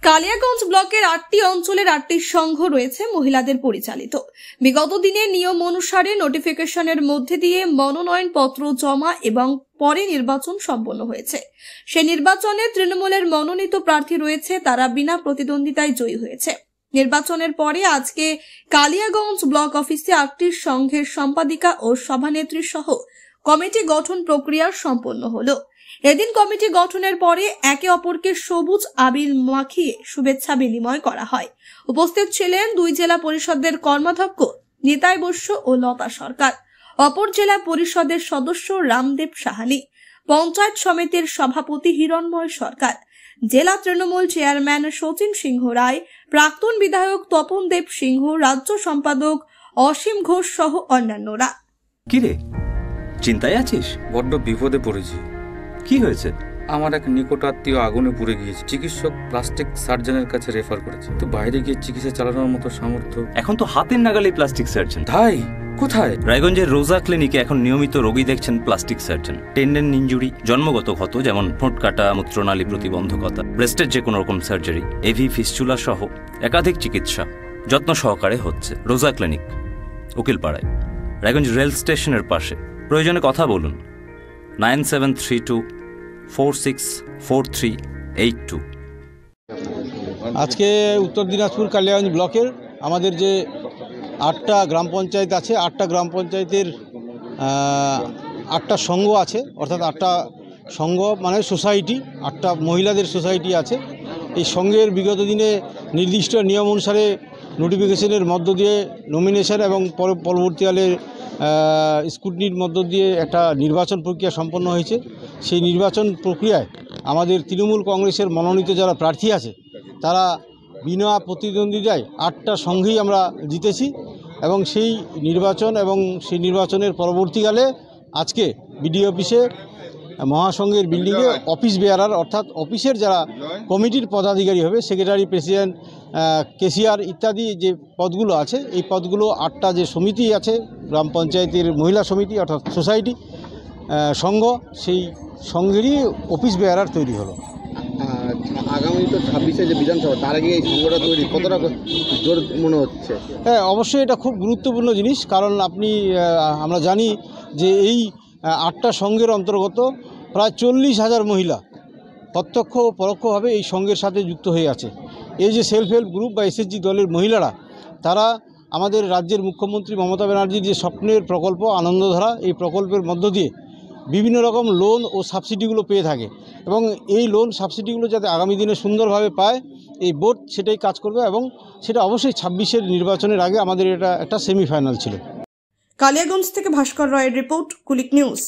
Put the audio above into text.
কালিয়াগঞ্জ ব্লকের 8টি অঞ্চলের 8টি সংঘ রয়েছে মহিলাদের পরিচালিত। বিগত দিনে নিয়ম অনুসারে নোটিফিকেশনের মধ্যে দিয়ে মনোনয়ন পত্র জমা এবং পরে নির্বাচন সম্পন্ন হয়েছে। সেই নির্বাচনে তৃণমূলের মনোনীত প্রার্থী রয়েছে, তারা বিনা প্রতিদ্বন্দ্বিতায় জয়ী হয়েছে। নির্বাচনের পরে আজকে কালিয়াগঞ্জ ব্লক অফিসে 8টি সংঘের সম্পাদিকা ও সভানেত্রী সহ কমিটি গঠন প্রক্রিয়া সম্পন্ন হলো। এদিন কমিটি গঠনের পরে একে অপরকে সবুজ আবির মাখিয়ে শুভেচ্ছা বিনিময় করা হয়। উপস্থিত ছিলেন 2 জেলা পরিষদের কর্মাধ্যক্ষ নিতাই বৈশ্য ও লতা সরকার, অপর জেলা পরিষদের সদস্য রামদেব সাহানি, পঞ্চায়েত সমিতির সভাপতি হিরণময় সরকার, জেলা তৃণমূল চেয়ারম্যান শচীন সিংহ রায়, প্রাক্তন বিধায়ক তপন দেব সিংহ, রাজ্য সম্পাদক অসীম ঘোষ সহ অন্যান্যরা। কিরে, চিন্তায় আছিস? বড্ড বিপদে পড়েছি। কি হয়েছে? আমার এক নিকট আত্মীয় আগুনে পুড়ে গিয়েছে। চিকিৎসক প্লাস্টিক সার্জনের কাছে রেফার করেছে, তো বাইরে গিয়ে চিকিৎসা চালানোর মতো সামর্থ্য। এখন তো হাতের নাগালে প্লাস্টিক সার্জন। তাই? কোথায়? রায়গঞ্জের রোজা ক্লিনিকে এখন নিয়মিত রোগী দেখছেন প্লাস্টিক সার্জন। টেন্ডেন ইনজুরি, জন্মগত ক্ষত যেমন ঠোঁট কাটা, মূত্রনালী প্রতিবন্ধকতা, ব্রেস্টের যে কোনো রকম সার্জারি, এভি ফিস্চুলা সহ একাধিক চিকিৎসা যত্ন সহকারে হচ্ছে। রোজা ক্লিনিক, উকিলপাড়ায়, রায়গঞ্জ রেল স্টেশনের পাশে। প্রয়োজনে কথা বলুন 9732464382। আজকে উত্তর দিনাজপুর কালিয়াগঞ্জ ব্লকের আমাদের যে 8টা গ্রাম পঞ্চায়েত আছে, 8টা গ্রাম পঞ্চায়েতের 8টা সংঘ আছে, অর্থাৎ 8টা সংঘ মানে সোসাইটি, 8টা মহিলাদের সোসাইটি আছে। এই সংঘের বিগত দিনে নির্দিষ্ট নিয়ম অনুসারে নোটিফিকেশনের মধ্য দিয়ে নমিনেশন এবং পরবর্তীকালে স্ক্রুটিনির মধ্য দিয়ে একটা নির্বাচন প্রক্রিয়া সম্পন্ন হয়েছে। সেই নির্বাচন প্রক্রিয়ায় আমাদের তৃণমূল কংগ্রেসের মনোনীত যারা প্রার্থী আছে তারা বিনা প্রতিদ্বন্দ্বিতায় 8টা সংঘেই আমরা জিতেছি এবং সেই নির্বাচনের পরবর্তীকালে আজকে বিডিও অফিসে মহাসংঘের বিল্ডিংয়ে অফিস বেয়ারার অর্থাৎ অফিসের যারা কমিটির পদাধিকারী হবে, সেক্রেটারি, প্রেসিডেন্ট, কেশিয়ার ইত্যাদি যে পদগুলো আছে, এই পদগুলো 8টা যে সমিতি আছে গ্রাম পঞ্চায়েতের মহিলা সমিতি অর্থাৎ সোসাইটি সংঘ, সেই সংঘেরই অফিস বেয়ারার তৈরি হলো। আগামী তো 26-এ যে বিধানসভা, তার আগে এই সংঘটা তৈরি কতটা জোর মনে হচ্ছে? হ্যাঁ, অবশ্যই এটা খুব গুরুত্বপূর্ণ জিনিস, কারণ আমরা জানি যে এই 8টা সংঘের অন্তর্গত প্রায় 40,000 মহিলা প্রত্যক্ষ ও পরোক্ষভাবে এই সংঘের সাথে যুক্ত হয়ে আছে। এই যে সেলফ হেল্প গ্রুপ বা এসএসজি দলের মহিলারা, তারা আমাদের রাজ্যের মুখ্যমন্ত্রী মমতা ব্যানার্জির যে স্বপ্নের প্রকল্প আনন্দধারা, এই প্রকল্পের মধ্য দিয়ে বিভিন্ন রকম লোন ও সাবসিডিগুলো পেয়ে থাকে এবং এই লোন সাবসিডিগুলো যাতে আগামী দিনে সুন্দরভাবে পায়, এই বোর্ড সেটাই কাজ করবে এবং সেটা অবশ্যই 26-এর নির্বাচনের আগে আমাদের এটা একটা সেমিফাইনাল ছিল। কালিয়াগঞ্জ থেকে ভাস্কর রায়ের রিপোর্ট, কুলিক নিউজ।